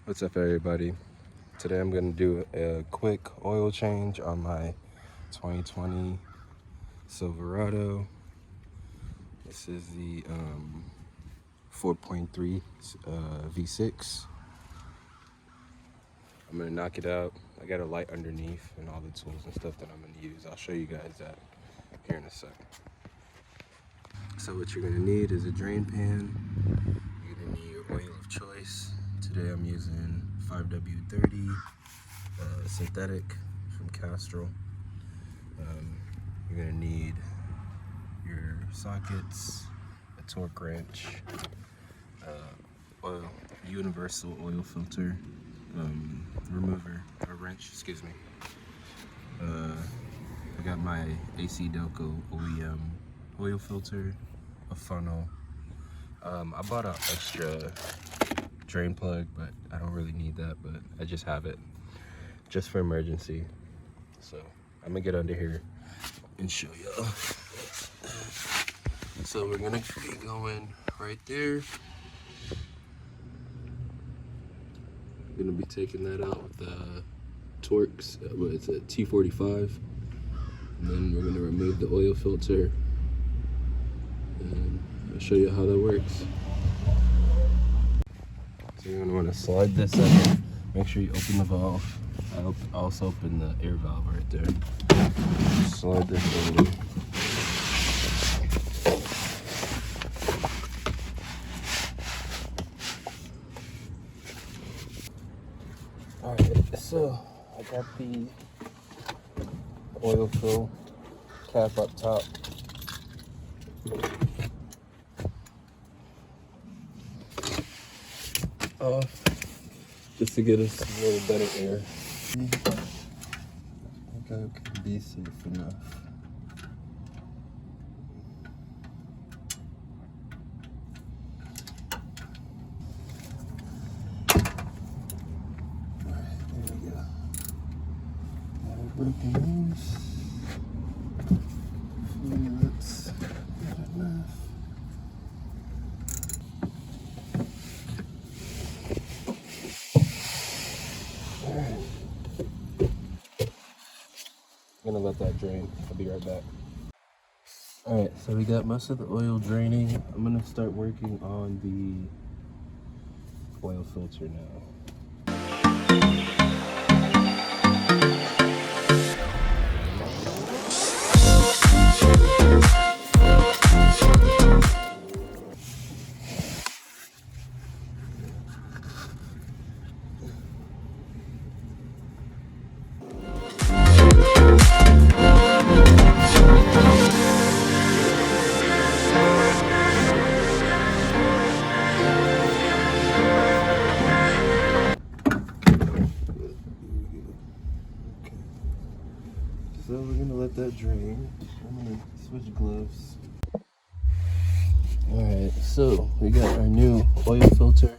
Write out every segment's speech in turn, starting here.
What's up, everybody? Today I'm going to do a quick oil change on my 2020 Silverado. This is the 4.3 V6. I'm going to knock it out. I got a light underneath and all the tools and stuff that I'm going to use. I'll show you guys that here in a second. So what you're going to need is a drain pan. You're going to need your oil of choice. Today I'm using 5W30 synthetic from Castrol. You're going to need your sockets, a torque wrench, universal oil filter remover, or wrench, excuse me. I got my AC Delco OEM oil filter, a funnel. I bought an extra drain plug, but I don't really need that, but I just have it just for emergency. So I'm gonna get under here and show y'all. So we're gonna be going right there. I'm gonna be taking that out with the Torx, it's a T45. And then we're gonna remove the oil filter and I'll show you how that works. So you're gonna wanna slide this up. Make sure you open the valve. I also open the air valve right there. Slide this over. Alright, so I got the oil fill cap up top. Off, just to get us a little better air. I think I can be safe enough. Alright, there we go. Now broken loose. That's good enough. I'm gonna let that drain. I'll be right back. Alright, so we got most of the oil draining. I'm gonna start working on the oil filter now. So we're gonna let that drain. I'm gonna switch gloves. Alright, so we got our new oil filter.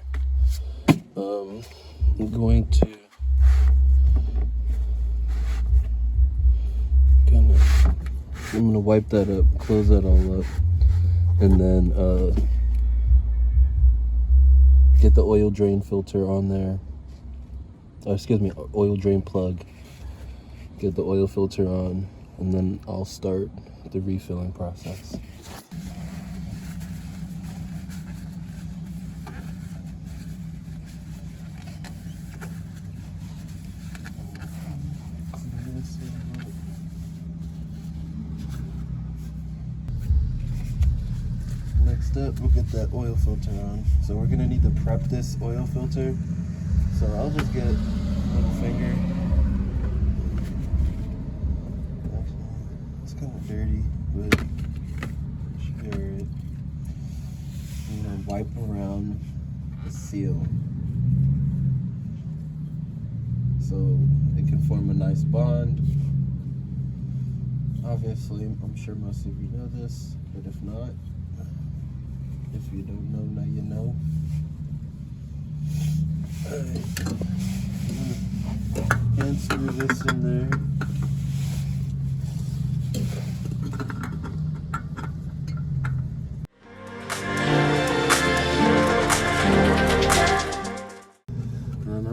I'm gonna wipe that up, close that all up, and then get the oil drain filter on there. Excuse me, oil drain plug. Get the oil filter on, and then I'll start the refilling process. Next up, we'll get that oil filter on. So we're gonna need to prep this oil filter. So I'll just get a little finger. It's kind of dirty, but share it. I'm gonna wipe around the seal so it can form a nice bond. Obviously, I'm sure most of you know this, but if not, if you don't know, now you know. Alright, I'm gonna screw this in there.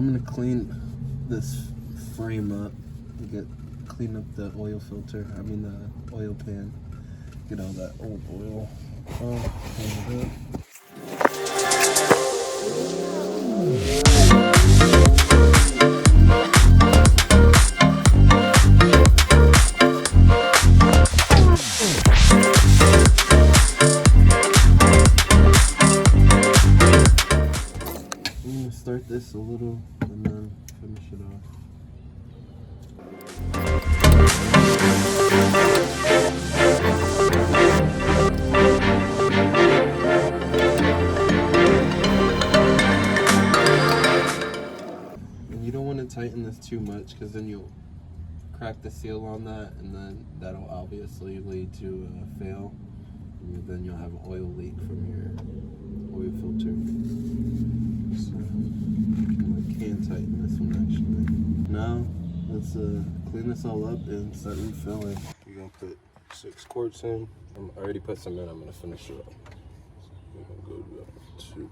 I'm gonna clean this frame up. Clean up the oil filter. I mean the oil pan. Get all that old oil off. Clean it up. I'm gonna start this a little and then finish it off. And you don't want to tighten this too much because then you'll crack the seal on that, and then that'll obviously lead to a fail. And then you'll have an oil leak from your oil filter. So I can tighten this one actually. Now let's clean this all up and start refilling. You're gonna put 6 quarts in. I already put some in. I'm gonna finish it up. So we're gonna go to 2.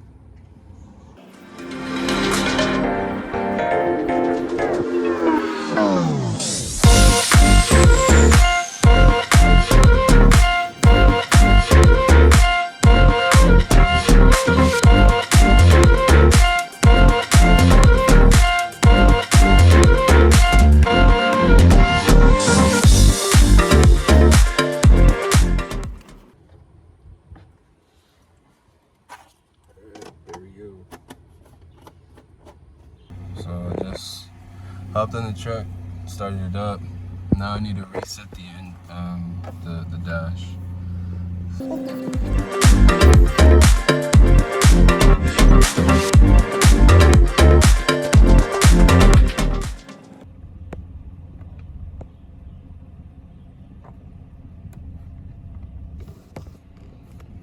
So I just hopped in the truck, started it up. Now I need to reset the dash.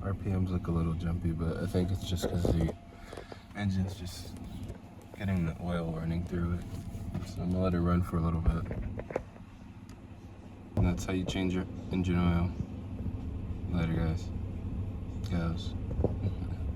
RPMs look a little jumpy, but I think it's just because the engine's just getting the oil running through it. So I'm gonna let it run for a little bit. And that's how you change your engine oil. Later, guys. Gals.